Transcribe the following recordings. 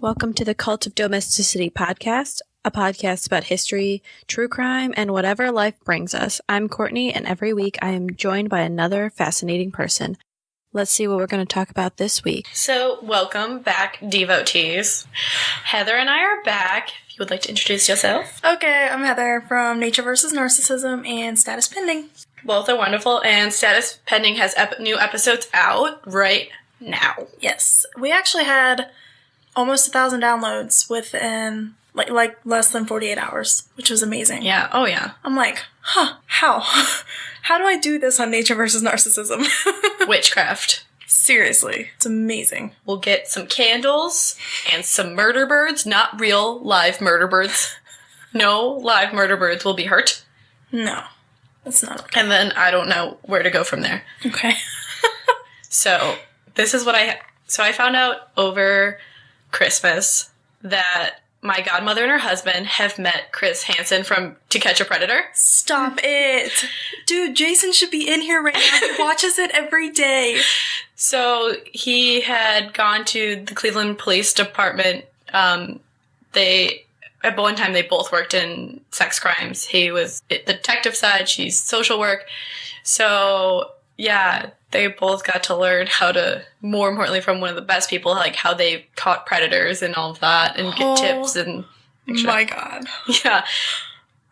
Welcome to the Cult of Domesticity podcast, a podcast about history, true crime, and whatever life brings us. I'm Courtney, and every week I am joined by another fascinating person. Let's see what we're going to talk about this week. So, welcome back, devotees. Heather and I are back. If you would like to introduce yourself. Okay, I'm Heather from Nature vs. Narcissism and Status Pending. Both are wonderful, and Status Pending has new episodes out right now. Yes, we actually had almost 1,000 downloads within like less than 48 hours, which was amazing. Yeah, oh yeah. I'm like, how? How do I do this on Nature vs. Narcissism? Witchcraft. Seriously, it's amazing. We'll get some candles and some murder birds, not real live murder birds. No live murder birds will be hurt. No, that's not okay. And then I don't know where to go from there. Okay. So, this is what I found out over Christmas that my godmother and her husband have met Chris Hansen from To Catch a Predator. Stop it. Dude, Jason should be in here right now. He watches it every day. So he had gone to the Cleveland Police Department. At one time, they both worked in sex crimes. He was the detective side, she's social work. So, yeah, they both got to learn how to, more importantly, from one of the best people, like how they caught predators and all of that, and get tips and... My God. Yeah.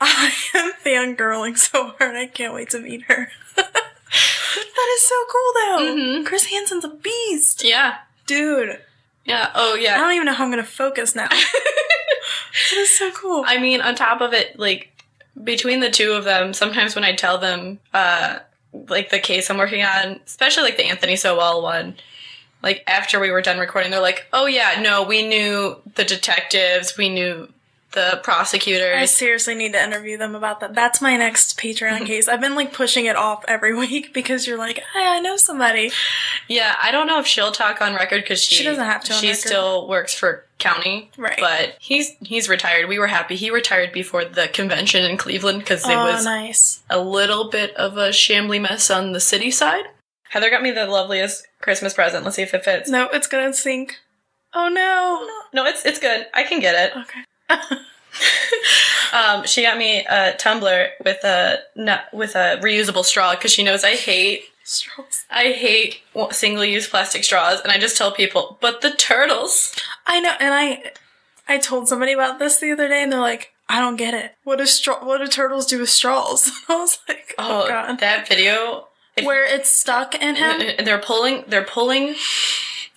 I am fangirling so hard. I can't wait to meet her. That is so cool, though. Mm-hmm. Chris Hansen's a beast. Yeah. Dude. Yeah. Oh, yeah. I don't even know how I'm going to focus now. That is so cool. I mean, on top of it, like, between the two of them, sometimes when I tell them, like, the case I'm working on, especially, like, the Anthony Sowell one, like, after we were done recording, they're like, oh, yeah, no, we knew the detectives, we knew the prosecutors. I seriously need to interview them about that. That's my next Patreon case. I've been, like, pushing it off every week because you're like, hey, I know somebody. Yeah, I don't know if she'll talk on record because she doesn't have to on record. Still works for county. Right. But he's retired. We were happy. He retired before the convention in Cleveland because it was nice. A little bit of a shambly mess on the city side. Heather got me the loveliest Christmas present. Let's see if it fits. No, it's gonna sink. Oh, no. No, it's good. I can get it. Okay. She got me a tumbler with a reusable straw because she knows I hate straws. I hate single-use plastic straws, and I just tell people, but the turtles. I know, and I told somebody about this the other day, and they're like, I don't get it. What do turtles do with straws? I was like, oh God. That video where it's stuck in him. And they're pulling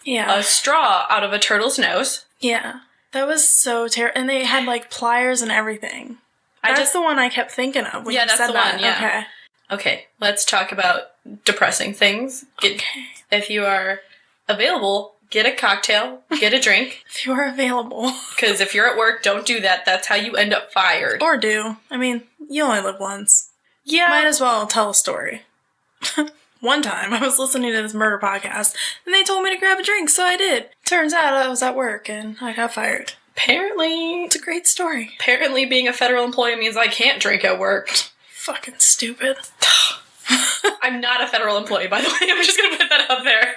a straw out of a turtle's nose. Yeah. That was so terrible. And they had, like, pliers and everything. That's the one I kept thinking of when you said that. One, yeah. Okay, let's talk about depressing things. If you are available, get a cocktail, get a drink. If you are available. Because if you're at work, don't do that. That's how you end up fired. Or do. I mean, you only live once. Yeah. Might as well tell a story. One time, I was listening to this murder podcast, and they told me to grab a drink, so I did. Turns out I was at work, and I got fired. Apparently... It's a great story. Apparently being a federal employee means I can't drink at work. Fucking stupid. I'm not a federal employee, by the way. I'm just gonna put that up there.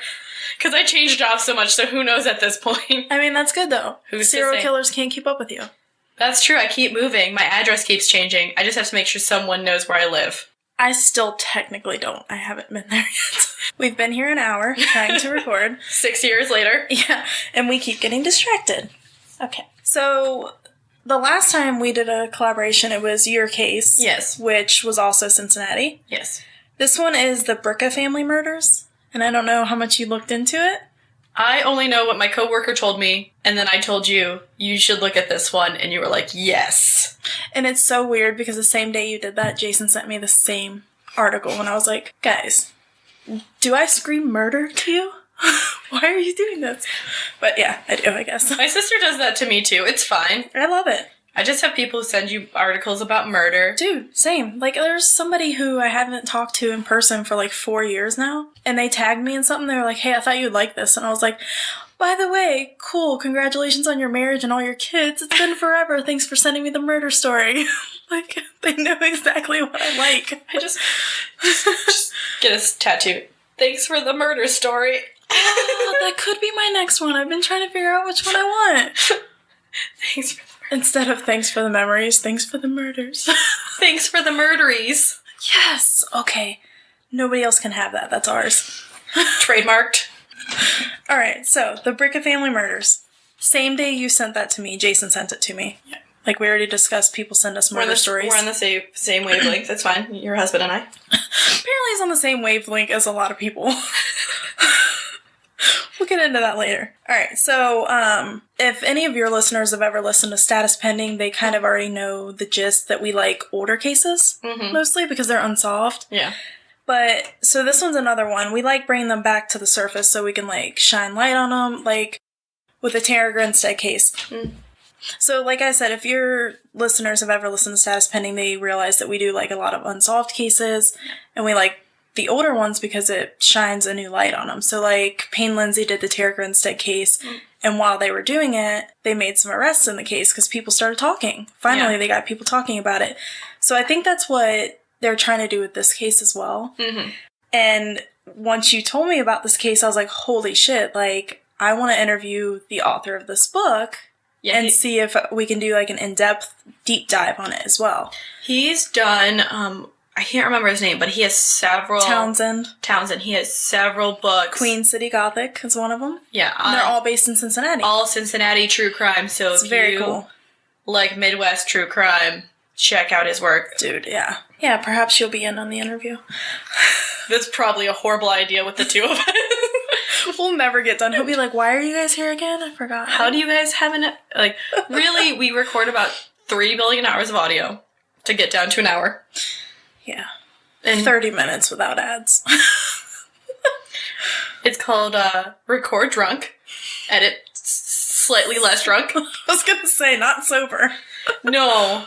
Because I changed jobs so much, so who knows at this point. I mean, that's good, though. Serial killers can't keep up with you. That's true. I keep moving. My address keeps changing. I just have to make sure someone knows where I live. I still technically don't. I haven't been there yet. We've been here an hour trying to record. 6 years later. Yeah, and we keep getting distracted. Okay. So, the last time we did a collaboration, it was your case. Yes. Which was also Cincinnati. Yes. This one is the Bricca Family murders, and I don't know how much you looked into it. I only know what my coworker told me, and then I told you, you should look at this one, and you were like, yes. And it's so weird because the same day you did that, Jason sent me the same article, and I was like, guys, do I scream murder to you? Why are you doing this? But yeah, I do, I guess. My sister does that to me too. It's fine. I love it. I just have people who send you articles about murder. Dude, same. Like, there's somebody who I haven't talked to in person for like 4 years now, and they tagged me in something. They were like, hey, I thought you'd like this. And I was like, by the way, cool, congratulations on your marriage and all your kids. It's been forever. Thanks for sending me the murder story. Like, they know exactly what I like. I just get a tattoo. Thanks for the murder story. Oh, that could be my next one. I've been trying to figure out which one I want. Thanks for the Instead of thanks for the memories, thanks for the murders. Thanks for the murderies. Yes. Okay. Nobody else can have that. That's ours. Trademarked. All right. So the Bricca Family murders. Same day you sent that to me, Jason sent it to me. Yeah. Like we already discussed, people send us murder stories. We're on the same wavelength. That's fine. Your husband and I. Apparently he's on the same wavelength as a lot of people. We'll get into that later. All right, so if any of your listeners have ever listened to Status Pending, they kind of already know the gist that we like older cases, mostly because they're unsolved. Yeah. But, so this one's another one. We like bringing them back to the surface so we can, like, shine light on them, like with the Tara Grinstead case. Mm. So, like I said, if your listeners have ever listened to Status Pending, they realize that we do, like, a lot of unsolved cases, and we like the older ones because it shines a new light on them. So, like, Payne Lindsay did the Tara Grinstead case, and while they were doing it, they made some arrests in the case because people started talking. Finally, they got people talking about it. So I think that's what they're trying to do with this case as well. Mm-hmm. And once you told me about this case, I was like, holy shit, like, I want to interview the author of this book and see if we can do, like, an in-depth deep dive on it as well. He's done... I can't remember his name, but he has several... Townsend. He has several books. Queen City Gothic is one of them. Yeah. And they're all based in Cincinnati. All Cincinnati true crime, so it's if very you cool. like Midwest true crime, check out his work. Dude, yeah. Yeah, perhaps you'll be in on the interview. That's probably a horrible idea with the two of us. We'll never get done. He'll be like, why are you guys here again? I forgot. How do you guys have like, really, we record about 3 billion hours of audio to get down to an hour. Yeah. And 30 minutes without ads. It's called Record Drunk, Edit Slightly Less Drunk. I was going to say, not sober. No.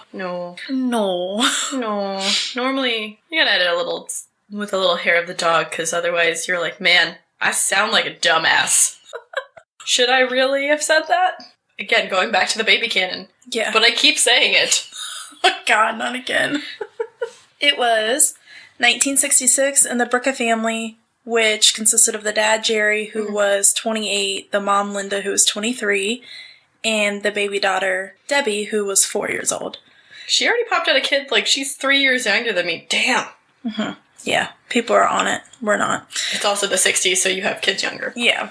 Normally, you gotta edit a little with a little hair of the dog, because otherwise you're like, man, I sound like a dumbass. Should I really have said that? Again, going back to the baby canon. Yeah. But I keep saying it. Oh God, not again. It was 1966, and the Bricca family, which consisted of the dad, Jerry, who was 28, the mom, Linda, who was 23, and the baby daughter, Debbie, who was 4 years old. She already popped out a kid, like, she's 3 years younger than me. Damn. Mm-hmm. Yeah, people are on it. We're not. It's also the 60s, so you have kids younger. Yeah.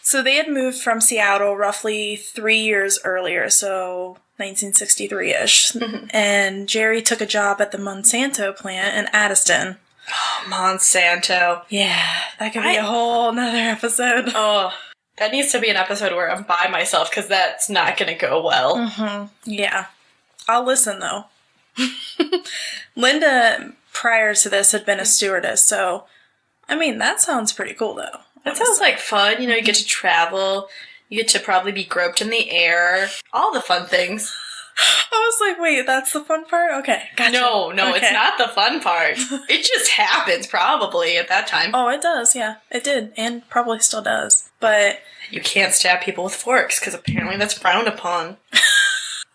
So they had moved from Seattle roughly 3 years earlier, so 1963-ish. Mm-hmm. And Jerry took a job at the Monsanto plant in Addison. Oh, Monsanto. Yeah, that could be a whole nother episode. Oh, that needs to be an episode where I'm by myself, because that's not going to go well. Mm-hmm. Yeah. I'll listen, though. Linda, prior to this, had been a stewardess, so, I mean, that sounds pretty cool, though. That sounds like fun. You know, you get to travel. You get to probably be groped in the air. All the fun things. I was like, wait, that's the fun part? Okay, gotcha. No, okay. It's not the fun part. It just happens, probably, at that time. Oh, it does, yeah. It did, and probably still does. But... you can't stab people with forks, because apparently that's frowned upon.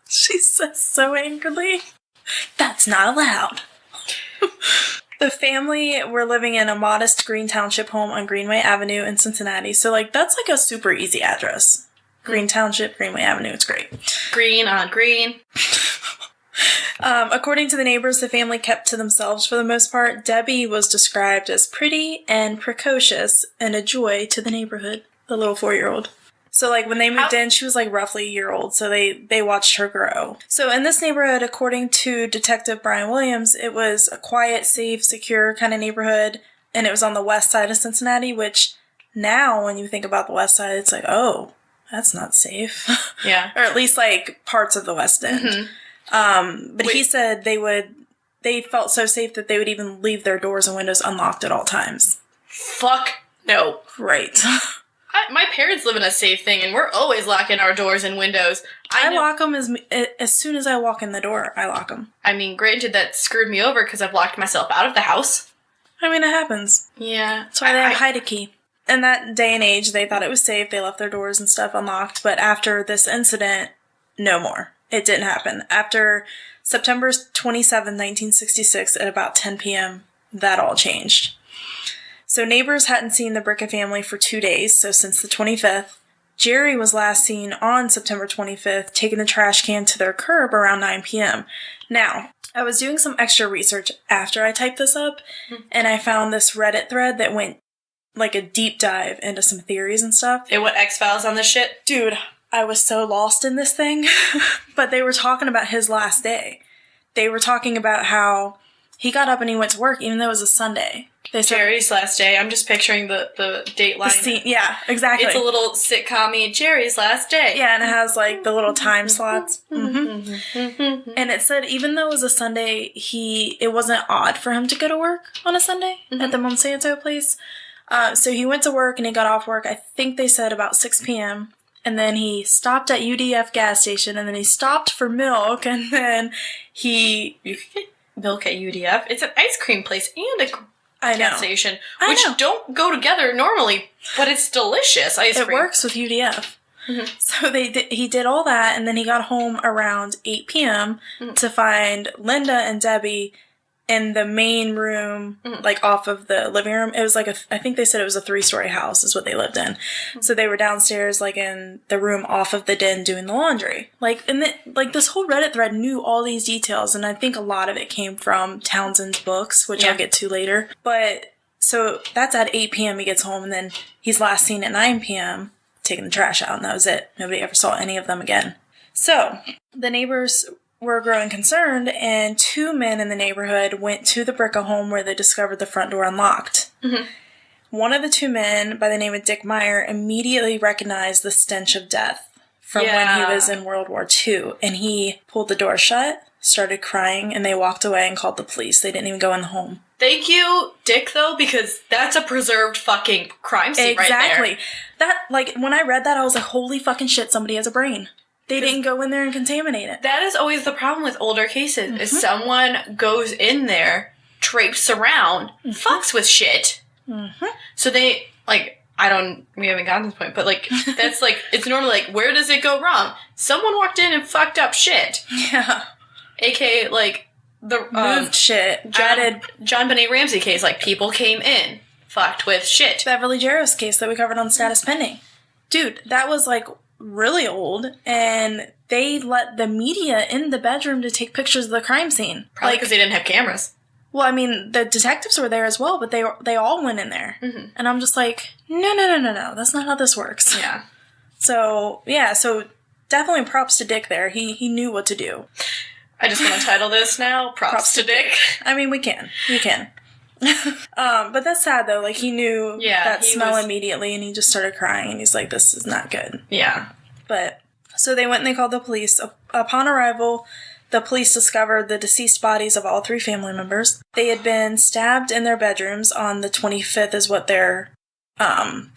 She says so angrily. That's not allowed. The family were living in a modest Green Township home on Greenway Avenue in Cincinnati. So, like, that's like a super easy address. Green Township, Greenway Avenue. It's great. Green on green. According to the neighbors, the family kept to themselves for the most part. Debbie was described as pretty and precocious and a joy to the neighborhood, the little 4-year-old. So, like, when they moved in, she was, like, roughly a year old, so they watched her grow. So, in this neighborhood, according to Detective Brian Williams, it was a quiet, safe, secure kind of neighborhood, and it was on the west side of Cincinnati, which now, when you think about the west side, it's like, oh, that's not safe. Yeah. Or at least, like, parts of the West End. Mm-hmm. But he said they felt so safe that they would even leave their doors and windows unlocked at all times. Fuck no. Right. My parents live in a safe thing, and we're always locking our doors and windows. I lock them as soon as I walk in the door. I lock them. I mean, granted, that screwed me over because I've locked myself out of the house. I mean, it happens. Yeah. That's why they have hide a key. In that day and age, they thought it was safe. They left their doors and stuff unlocked. But after this incident, no more. It didn't happen. After September 27, 1966, at about 10 p.m., that all changed. So neighbors hadn't seen the Bricca family for 2 days, so since the 25th. Jerry was last seen on September 25th, taking the trash can to their curb around 9 p.m. Now, I was doing some extra research after I typed this up, and I found this Reddit thread that went like a deep dive into some theories and stuff. It went X-Files on this shit? Dude, I was so lost in this thing. But they were talking about his last day. They were talking about how he got up and he went to work even though it was a Sunday. They said, Jerry's last day. I'm just picturing the date line. the scene, yeah, exactly. It's a little sitcom-y, Jerry's last day. Yeah, and it has like the little time slots. And it said even though it was a Sunday, it wasn't odd for him to go to work on a Sunday at the Monsanto place. So he went to work and he got off work, I think they said about 6 p.m. And then he stopped at UDF gas station, and then he stopped for milk, and then You can get milk at UDF. It's an ice cream place and a gas station, which don't go together normally, but it's delicious ice cream. It works with UDF. So he did all that, and then he got home around 8 p.m. to find Linda and Debbie in the main room, like off of the living room. It was like I think they said it was a 3-story house is what they lived in. So they were downstairs, like in the room off of the den doing the laundry. Like, and this whole Reddit thread knew all these details, and I think a lot of it came from Townsend's books, which I'll get to later. But, so that's at 8 p.m. he gets home, and then he's last seen at 9 p.m. taking the trash out, and that was it. Nobody ever saw any of them again. So, the neighbors were growing concerned, and 2 men in the neighborhood went to the Bricca home where they discovered the front door unlocked. One of the 2 men, by the name of Dick Meyer, immediately recognized the stench of death from when he was in World War II, and he pulled the door shut, started crying, and they walked away and called the police. They didn't even go in the home. Thank you, Dick, though, because that's a preserved fucking crime scene right there. Exactly. That, like, when I read that, I was like, holy fucking shit, somebody has a brain. They didn't go in there and contaminate it. That is always the problem with older cases, is someone goes in there, traipses around, fucks with shit. So they, like, we haven't gotten to this point, but, like, that's, like, it's normally, like, where does it go wrong? Someone walked in and fucked up shit. Yeah. AKA, like, the... moved shit. John Benet Ramsey case, like, people came in, fucked with shit. Beverly Jarrah's case that we covered on Status Pending. Dude, that was, like, really old, and they let the media in the bedroom to take pictures of the crime scene. Probably because they didn't have cameras. Well, I mean, the detectives were there as well, but they all went in there. And I'm just like, no, that's not how this works. Yeah. So definitely props to Dick there. He knew what to do. I just want to title this now, Props to Dick. I mean, we can. But that's sad though. Like, he knew that smell immediately, and he just started crying, and he's like, this is not good. Yeah. But, so they went and they called the police. Upon arrival, the police discovered the deceased bodies of all 3 family members. They had been stabbed in their bedrooms on the 25th is what they're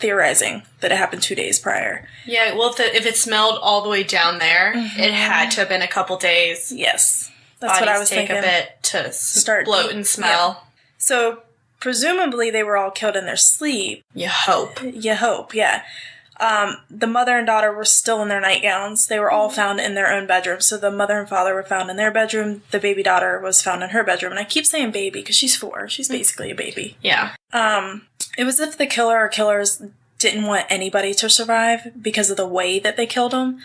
theorizing, that it happened 2 days prior. Yeah, well, if it smelled all the way down there, it had to have been a couple days. Yes. That's what I was thinking. Take a bit to start bloat and smell. Yeah. So, presumably they were all killed in their sleep. You hope, yeah. The mother and daughter were still in their nightgowns. They were all found in their own bedroom. So the mother and father were found in their bedroom. The baby daughter was found in her bedroom. And I keep saying baby because she's 4. She's basically a baby. Yeah. It was as if the killer or killers didn't want anybody to survive because of the way that they killed them.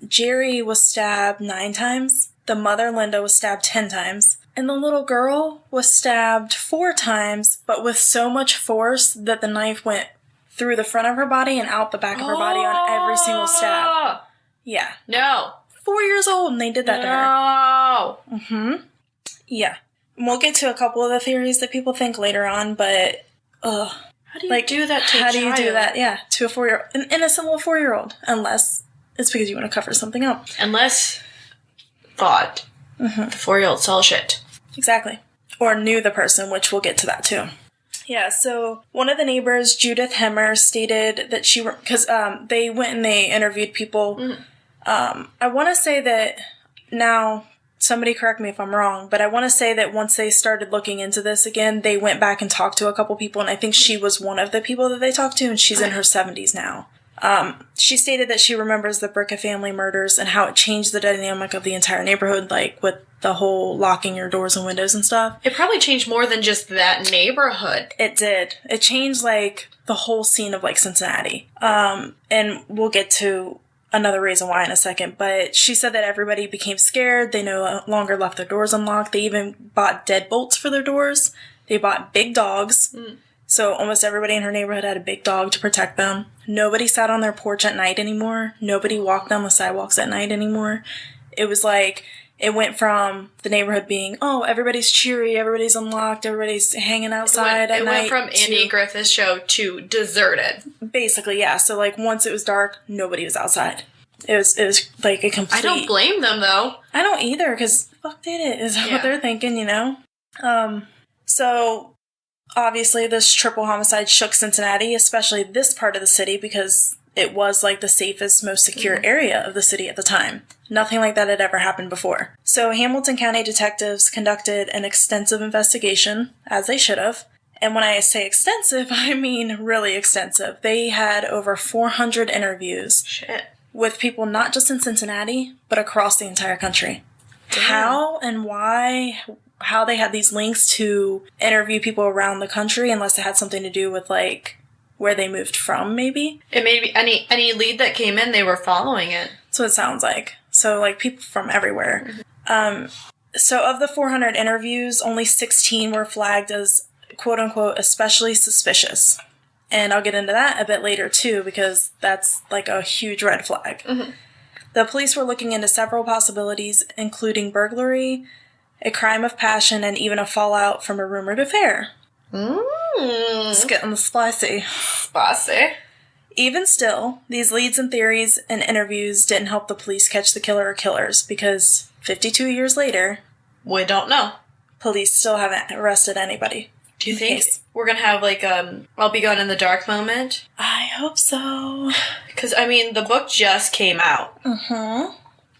Jerry was stabbed 9 times. The mother, Linda, was stabbed 10 times. And the little girl was stabbed 4 times, but with so much force that the knife went through the front of her body and out the back of her body on every single stab. Yeah. No. 4 years old, and they did that to her. No. Yeah. And we'll get to a couple of the theories that people think later on, but, how do you do that to a child? How do you do that, yeah, to a 4-year-old, an innocent little 4-year-old, unless it's because you want to cover something up. Unless thought the 4-year-old saw shit. Exactly. Or knew the person, which we'll get to that too. Yeah, so one of the neighbors, Judith Hemmer, stated that because they went and they interviewed people. I want to say that, now, somebody correct me if I'm wrong, but I want to say that once they started looking into this again, they went back and talked to a couple people, and I think she was one of the people that they talked to, and she's in her 70s now. She stated that she remembers the Bricca family murders and how it changed the dynamic of the entire neighborhood, like with the whole locking your doors and windows and stuff. It probably changed more than just that neighborhood. It did. It changed, like, the whole scene of, like, Cincinnati. And we'll get to another reason why in a second. But she said that everybody became scared. They no longer left their doors unlocked. They even bought deadbolts for their doors. They bought big dogs. So almost everybody in her neighborhood had a big dog to protect them. Nobody sat on their porch at night anymore. Nobody walked down the sidewalks at night anymore. It was like... It went from the neighborhood being, oh, everybody's cheery, everybody's unlocked, everybody's hanging outside at night. It went from Andy Griffith's show to deserted. Basically, yeah. So, like, once it was dark, nobody was outside. It was like a complete... I don't blame them, though. I don't either, because fuck did it, is what they're thinking, you know? So, obviously, this triple homicide shook Cincinnati, especially this part of the city, because it was, like, the safest, most secure area of the city at the time. Nothing like that had ever happened before. So Hamilton County detectives conducted an extensive investigation, as they should have. And when I say extensive, I mean really extensive. They had over 400 interviews with people not just in Cincinnati, but across the entire country. Damn. How and why, how they had these links to interview people around the country, unless it had something to do with, like, where they moved from, maybe. It may be any lead that came in, they were following it. That's what it sounds like. So, like, people from everywhere. So, of the 400 interviews, only 16 were flagged as, quote-unquote, especially suspicious. And I'll get into that a bit later, too, because that's, like, a huge red flag. The police were looking into several possibilities, including burglary, a crime of passion, and even a fallout from a rumored affair. It's getting spicy. Spicy. Even still, these leads and theories and interviews didn't help the police catch the killer or killers, because 52 years later... We don't know. Police still haven't arrested anybody. Do you think we're going to have, like, I'll Be Gone in the Dark moment? I hope so. Because, I mean, the book just came out.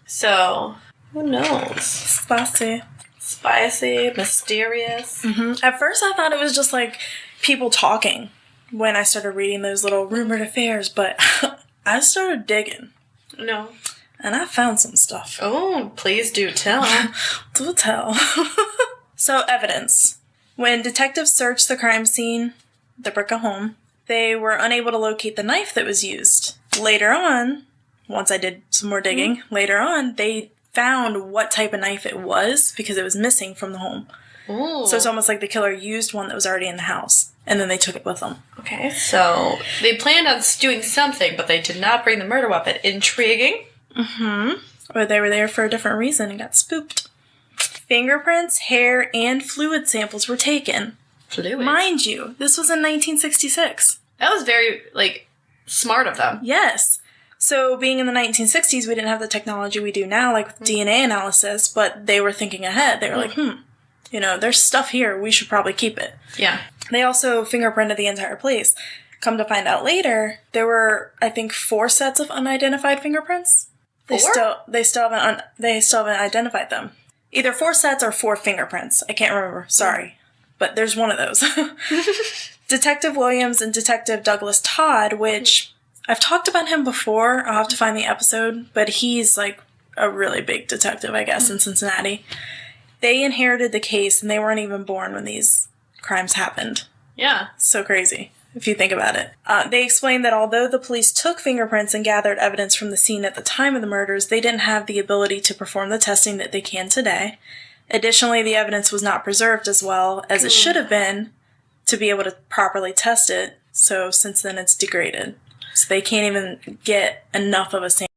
So, who knows? Spicy. Spicy, mysterious. At first I thought it was just, like, people talking when I started reading those little rumored affairs, but I started digging. No. And I found some stuff. Oh, please do tell. Do tell. So, evidence. When detectives searched the crime scene, the Bricca home, they were unable to locate the knife that was used. Later on, once I did some more digging, later on, they found what type of knife it was because it was missing from the home. Ooh. So it's almost like the killer used one that was already in the house, and then they took it with them. Okay, so they planned on doing something, but they did not bring the murder weapon. Intriguing. Or they were there for a different reason and got spooked. Fingerprints, hair, and fluid samples were taken. Fluids? Mind you, this was in 1966. That was very, like, smart of them. Yes. So being in the 1960s, we didn't have the technology we do now, like with DNA analysis, but they were thinking ahead. They were like, you know, there's stuff here. We should probably keep it. Yeah. They also fingerprinted the entire place. Come to find out later, there were, I think, 4 sets of unidentified fingerprints. They still haven't identified them. Either 4 sets or 4 fingerprints. I can't remember. Sorry. But there's one of those. Detective Williams and Detective Douglas Todd, which I've talked about him before. I'll have to find the episode. But he's like a really big detective, I guess, in Cincinnati. They inherited the case and they weren't even born when these crimes happened. Yeah. So crazy, if you think about it. They explained that although the police took fingerprints and gathered evidence from the scene at the time of the murders, they didn't have the ability to perform the testing that they can today. Additionally, the evidence was not preserved as well as it should have been to be able to properly test it. So since then, it's degraded. So they can't even get enough of a sample